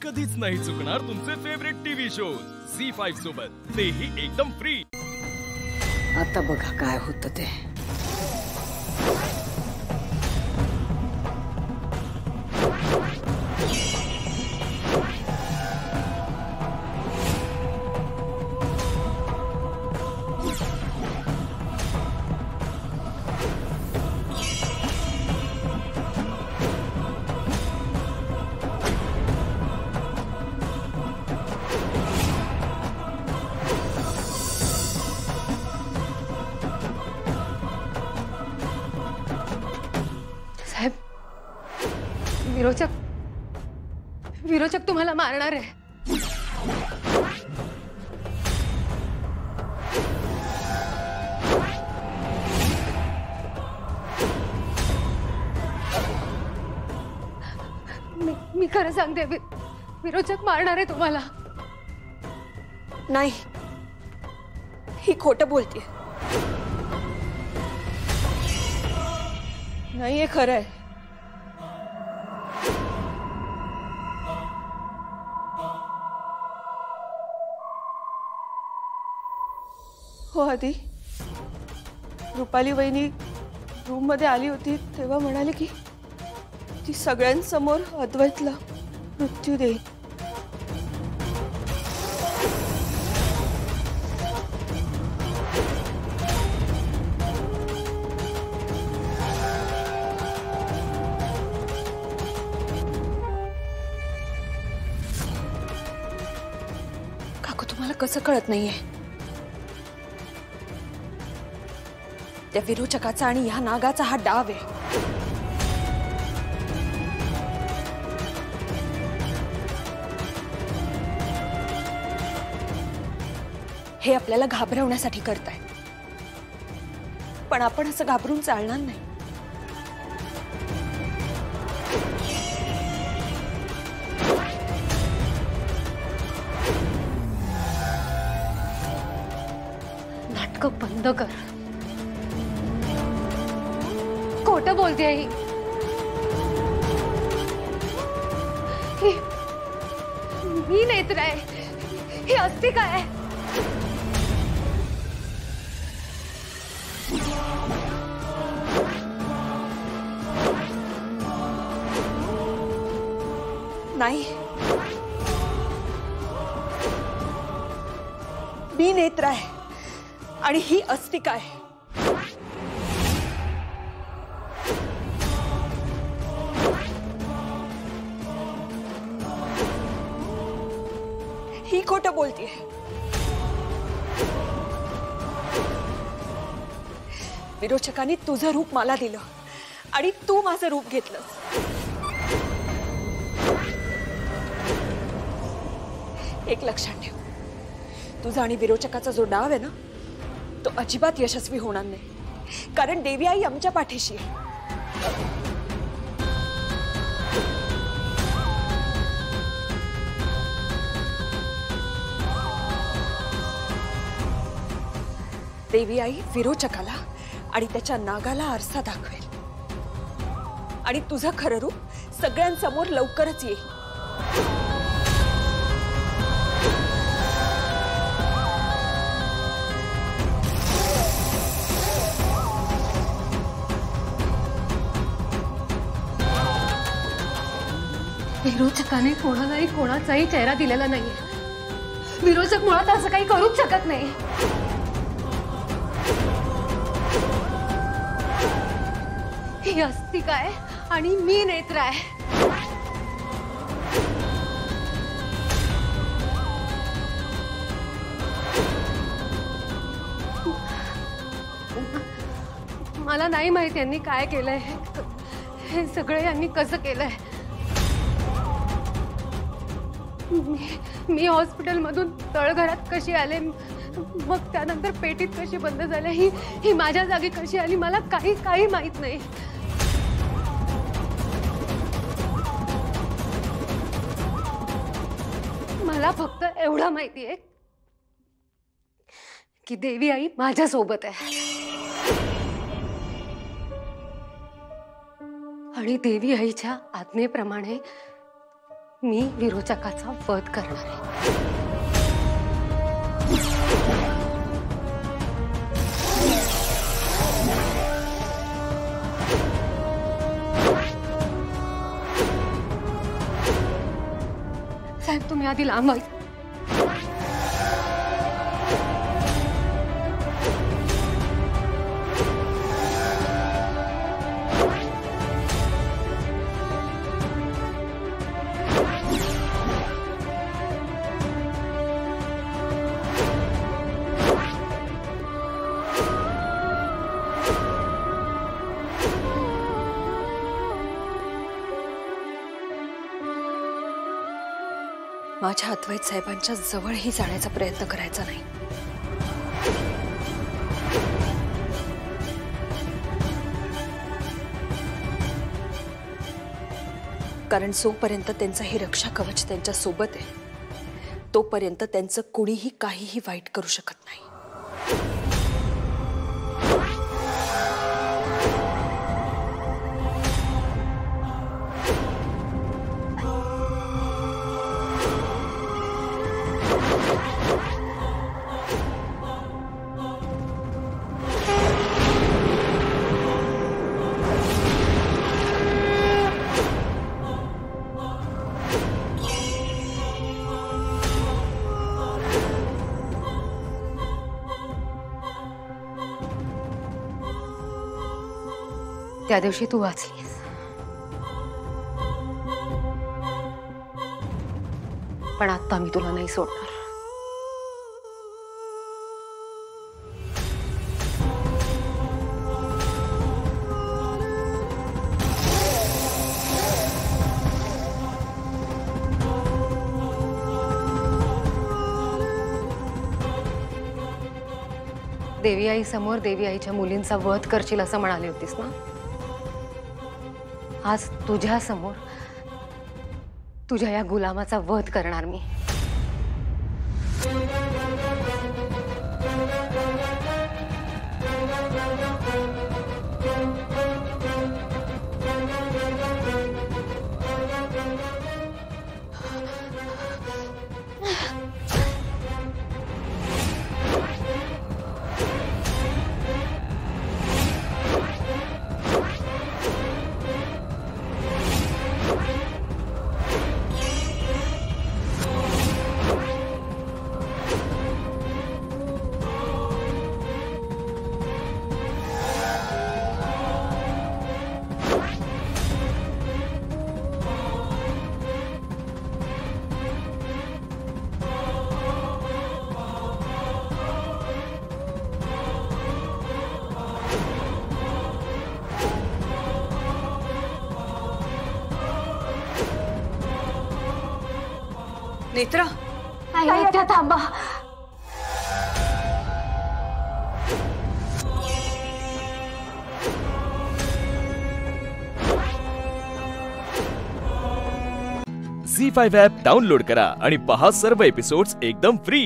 कधीच नाही चुकणार तुमचे फेवरेट टीव्ही शोज झी5 सोबत, तेही एकदम फ्री। आता बघा काय होतं ते। साहेब, विरोचक तुम्हाला मारणार आहे। मी खरं सांगते, विरोचक मारणार आहे तुम्हाला। नाही, ही खोटं बोलते। नाही, हे खरं आहे। हो आधी रुपाली वहिनी रूम मध्ये आली होती तेव्हा म्हणाले की ती सगळ्यांसमोर अद्वैतला मृत्यू देईल। काकू, तुम्हाला कसं कळत नाहीये? त्या विरोचकाचा आणि ह्या नागाचा हा डाव आहे। हे आपल्याला घाबरवण्यासाठी करताय, पण आपण असं घाबरून चालणार नाही। नाटकं बंद कर। खोटं बोलते ही मी नेत्र आहे, ही असती काय? नाही, मी नेत्र आहे आणि ही अस्तिका आहे। ही खोटं बोलतीये। विरोचकांनी तुझं रूप मला दिलं आणि तू माझं रूप घेतलंस। एक लक्षात ठेव, तुझा आणि विरोचकाचा जो डाव आहे ना, तो अजिबात यशस्वी होणार नाही, कारण देवी आई आमच्या पाठीशी आहे। देवी आई विरोचकाला आणि त्याच्या नागाला आरसा दाखवेल आणि तुझं खरं रूप सगळ्यांसमोर लवकरच येईल। विरोचकाने कोणालाही कोणाचाही चेहरा दिलेला नाहीये। विरोचक मुळात असं काही करूच शकत नाही। ही अस्तिका आहे आणि मी नेत्र आहे। मला नाही माहित यांनी काय केलंय, हे सगळं यांनी कसं केलंय। मी हॉस्पिटलमधून तळघरात कशी आले, मग त्यानंतर पेटीत कशी बंद झाले, ही माझ्या जागी कशी आली, मला काही माहित नाही। मला फक्त एवढं माहिती आहे की देवी आई माझ्या सोबत आहे आणि देवी आईच्या आज्ञेप्रमाणे मी विरोचकाचा वध करणार आहे. साहेब तुम्ही आधी लांब व्हा. माझ्या अद्वैत साहेबांच्या जवळही जाण्याचा प्रयत्न करायचा नाही. कारण जोपर्यंत त्यांचं हे रक्षा कवच त्यांच्या सोबत आहे तोपर्यंत त्यांचं कुणीही काहीही वाईट करू शकत नाही. त्या दिवशी तू वाचलीस, पण आता मी तुला नाही सोडणार. देवी आई समोर देवी आईच्या मुलींचा वध करशील असं म्हणाली होतीस ना. आज तुझ्या समोर तुझ्या या गुलामाचा वध करणार मी. नेत्रा, थांबा. झी5 ॲप डाउनलोड करा आणि पहा सर्व एपिसोड्स एकदम फ्री.